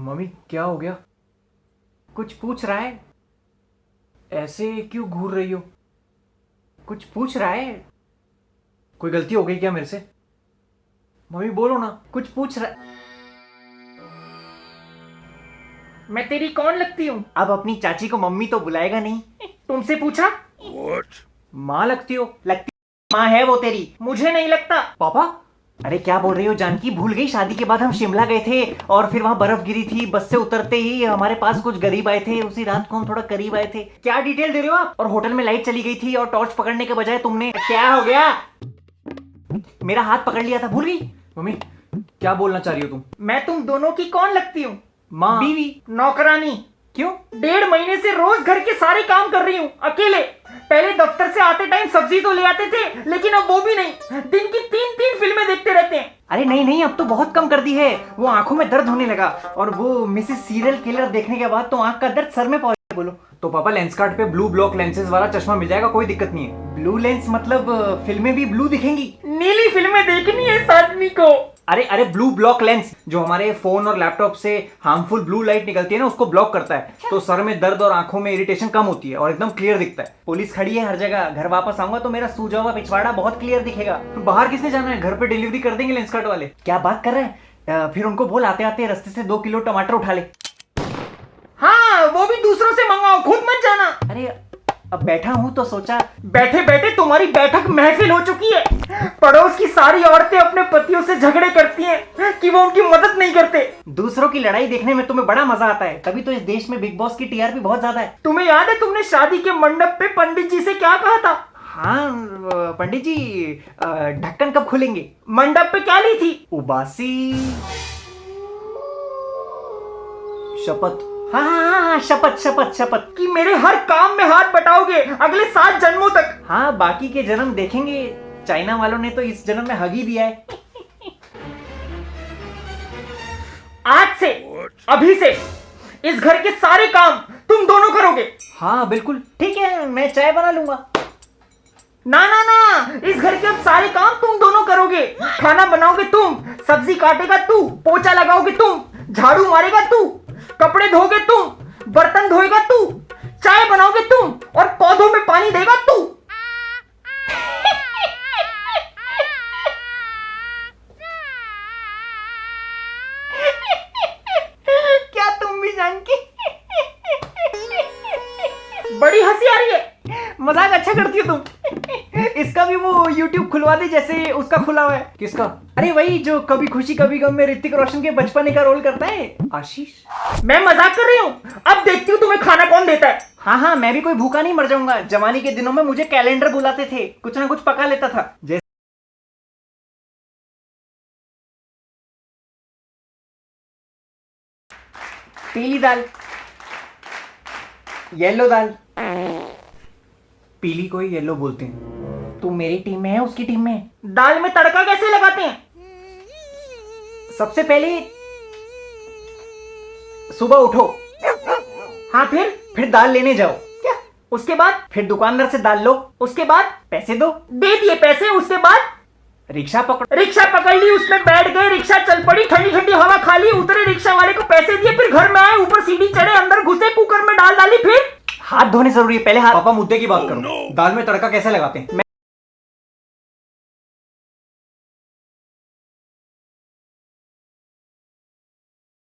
Mummy क्या हो गया? कुछ पूछ रहा है? ऐसे क्यों घूर रही हो? कुछ पूछ रहा है? कोई गलती हो गई क्या मेरे से? मम्मी बोलो ना, कुछ पूछ रहा है। मैं तेरी कौन लगती हूँ? अब अपनी चाची को मम्मी तो बुलाएगा नहीं। तुमसे पूछा? माँ लगती हो। लगती माँ है वो तेरी। मुझे नहीं लगता। पापा? अरे क्या बोल रही हो जानकी? भूल गई? शादी के बाद हम शिमला गए थे और फिर वहाँ बर्फ गिरी थी। बस से उतरते ही हमारे पास कुछ गरीब आए थे। उसी रात को हम थोड़ा करीब आए थे। क्या डिटेल दे रहे हो आप? और होटल में लाइट चली गई थी और टॉर्च पकड़ने के बजाय तुमने क्या हो गया? मेरा हाथ पकड़ लिया था, भूल गई? मम्मी क्या बोलना चाह रही हो तुम? मैं तुम दोनों की कौन लगती हूँ? माँ। बीवी, नौकरानी। क्यों? 1.5 महीने से रोज घर के सारे काम कर रही हूँ अकेले। पहले दफ्तर से आते टाइम सब्जी तो ले आते थे, लेकिन अब वो भी नहीं। दिन की 3-3 फिल्में देखते रहते हैं। अरे नहीं नहीं, अब तो बहुत कम कर दी है। वो आंखों में दर्द होने लगा और वो मिसेस सीरियल किलर देखने के बाद तो आंख का दर्द सर में पहुंच गया। बोलो तो पापा लेंस कार्ट पे ब्लू ब्लॉक लेंसेज वाला चश्मा मिल जाएगा, कोई दिक्कत नहीं है। ब्लू लेंस मतलब फिल्में भी ब्लू दिखेंगी? नीली फिल्में देखनी है इस आदमी को। अरे अरे ब्लू ब्लॉक लेंस जो हमारे फोन और लैपटॉप से हार्मफुल ब्लू लाइट निकलती है ना, उसको ब्लॉक करता है। तो सर में दर्द और आंखों में इरिटेशन कम होती है और एकदम क्लियर दिखता है। पुलिस खड़ी है हर जगह। घर वापस आऊंगा तो मेरा सूजा हुआ पिछवाड़ा बहुत क्लियर दिखेगा। बाहर किसने जाना है? घर पे डिलीवरी कर देंगे लेंस कार्ट वाले। क्या बात कर रहे हैं? फिर उनको बोल आते आते रास्ते से 2 किलो टमाटर उठा ले। हाँ, वो भी दूसरों से मंगाओ, खुद मत जाना। अरे अब बैठा हूं तो सोचा। बैठे बैठे तुम्हारी बैठक महफिल हो चुकी है। पड़ोस की सारी औरतें अपने पतियों से झगड़े करती हैं कि वो उनकी मदद नहीं करते। दूसरों की लड़ाई देखने में तुम्हें बड़ा मजा आता है, तभी तो इस देश में बिग बॉस की टीआरपी बहुत ज्यादा है। तुम्हें याद है तुमने शादी के मंडप पे पंडित जी से क्या कहा था? हाँ पंडित जी, ढक्कन कब खुलेंगे? मंडप पे क्या ली थी? उबासी शपथ। हाँ हाँ हाँ हाँ, शपथ शपथ शपथ। कि मेरे हर काम में हाथ बटाओगे अगले 7 जन्मों तक। हाँ बाकी के जन्म देखेंगे। चाइना वालों ने तो इस जन्म में हग ही दिया है। आज से, अभी से इस घर के सारे काम तुम दोनों करोगे। हाँ बिल्कुल ठीक है, मैं चाय बना लूंगा। ना ना ना, इस घर के अब सारे काम तुम दोनों करोगे। खाना बनाओगे तुम, सब्जी काटेगा तू, पोछा लगाओगे तुम, झाड़ू मारेगा तू, कपड़े धोगे तुम, बर्तन धोएगा तू, चाय बनाओगे तुम और पौधों में पानी देगा तू। क्या तुम भी जानकी? बड़ी हंसी आ रही है। मजाक अच्छा करती हो तुम। इसका भी वो YouTube खुलवा दे जैसे उसका खुला हुआ है। किसका? अरे वही जो कभी खुशी कभी गम में ऋतिक रोशन के बचपने का रोल करता है, आशीष। मैं मजाक कर रही हूँ। अब देखती हूँ तुम्हें खाना कौन देता है। हाँ हाँ, मैं भी कोई भूखा नहीं मर जाऊंगा। जवानी के दिनों में मुझे कैलेंडर बुलाते थे, कुछ ना कुछ पका लेता था। जैसे पीली दाल, येलो दाल। पीली को ही येलो बोलते हैं। तू मेरी टीम में है, उसकी टीम में है। दाल में तड़का कैसे लगाते हैं? सबसे पहले सुबह उठो। हाँ फिर दाल लेने जाओ। क्या? उसके बाद? फिर दुकानदार से दाल लो। उसके बाद? पैसे दो। दे दिए पैसे। उसके बाद? रिक्शा पकड़ो। रिक्शा पकड़ ली, उसमें बैठ गए, रिक्शा चल पड़ी, ठंडी ठंडी हवा खा ली, उतरे, रिक्शा वाले को पैसे दिए, फिर घर में आए, ऊपर सीढ़ी चढ़े, अंदर घुसे, कुकर में दाल डाली, फिर हाथ धोने जरूरी है पहले। हाथ। पापा मुद्दे की बात करो। दाल में तड़का कैसे लगाते हैं?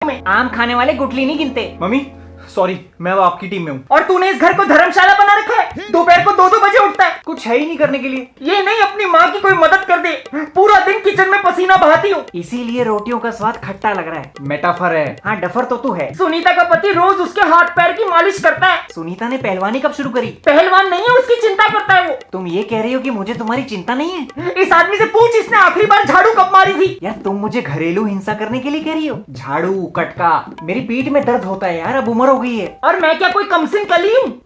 मैं आम खाने वाले गुटली नहीं गिनते। मम्मी सॉरी, मैं अब आपकी टीम में हूँ। और तूने इस घर को धर्मशाला बना रखा है। दोपहर को 2-2 बजे उठता है। कुछ है ही नहीं करने के लिए। ये नहीं अपनी माँ की कोई मदद कर दे। पूरा दिन किचन में पसीना बहाती हूँ। इसीलिए रोटियों का स्वाद खट्टा लग रहा है। मेटाफर है। हाँ डफर तो तू है। सुनीता का पति रोज उसके हाथ पैर की मालिश करता है। सुनीता ने पहलवानी कब शुरू करी? पहलवान नहीं है, उसकी चिंता करता है वो। तुम ये कह रही हो कि मुझे तुम्हारी चिंता नहीं है? इस आदमी से पूछ इसने आखिरी बार झाड़ू कब मारी थी। यार तुम मुझे घरेलू हिंसा करने के लिए कह रही हो? झाड़ू कटका, मेरी पीठ में दर्द होता है यार, अब उम्र हो गई है। और मैं क्या कोई कमसिन कली हूँ?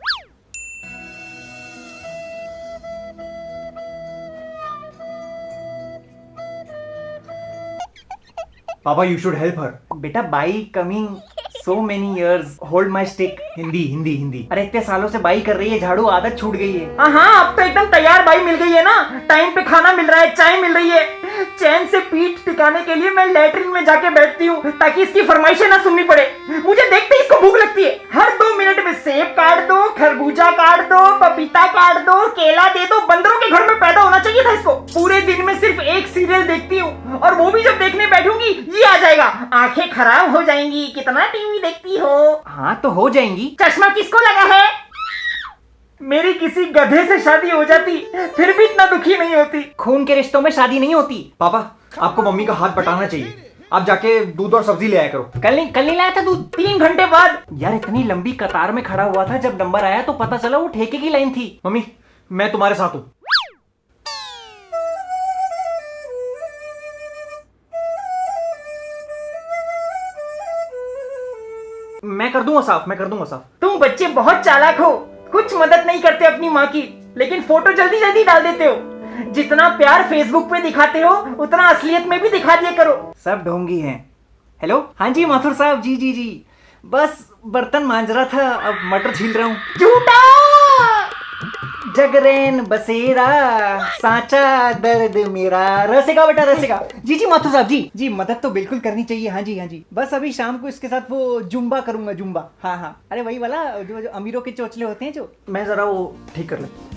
पापा यू शुड हेल्प हर। बेटा by coming so many years, hold my stick. Hindi Hindi Hindi. अरे इतने सालों से बाई कर रही है, झाड़ू आदत छूट गई है। हाँ, अब तो एकदम तैयार बाई मिल गई है ना। टाइम पे खाना मिल रहा है, चाय मिल रही है, चैन से पीठ टिकाने के लिए मैं लेटरिन में जाके बैठती हूँ ताकि इसकी फरमाइशें ना सुननी पड़े। मुझे देखते ही इसको भूख लगती है। हर 2 मिनट में सेब काट दो, खरबूजा काट दो, पपीता काट दो, केला दे दो। बंदरों के घर में पैदा होना चाहिए था इसको। पूरे दिन में सिर्फ एक सीरियल देखती हूँ और वो भी जब देखने बैठूंगी ये आ जाएगा, आंखें खराब हो जाएंगी, कितना टीवी देखती हो। हाँ तो हो जाएंगी। चश्मा किसको लगा है? मेरी किसी गधे से शादी हो जाती फिर भी इतना दुखी नहीं होती। खून के रिश्तों में शादी नहीं होती। पापा आपको मम्मी का हाथ बटाना चाहिए। आप जाके दूध और सब्जी ले आया करो। कल नहीं लाया था दूध? 3 घंटे बाद। यार इतनी लंबी कतार में खड़ा हुआ था, जब नंबर आया तो पता चला वो ठेके की लाइन थी। मम्मी मैं तुम्हारे साथ हूँ। मैं कर दूंगा साफ। तुम बच्चे बहुत चालाक हो, कुछ मदद नहीं करते अपनी माँ की, लेकिन फोटो जल्दी जल्दी डाल देते हो। जितना प्यार फेसबुक पे दिखाते हो उतना असलियत में भी दिखा दिया करो। सब ढोंगी हैं। हेलो, हाँ जी माथुर साहब, जी बस बर्तन मांज रहा था, अब मटर छील रहा हूँ। झूठा। जगरेन बसेरा साचा दर्द मेरा। रसेगा बेटा रसेगा। जी माथुर साहब, जी मदद तो बिल्कुल करनी चाहिए। हाँ जी बस अभी शाम को इसके साथ वो जुम्बा करूंगा, जुम्बा। हाँ अरे वही वाला जो अमीरों के चोचले होते हैं जो। मैं जरा वो ठीक कर लेता हूँ।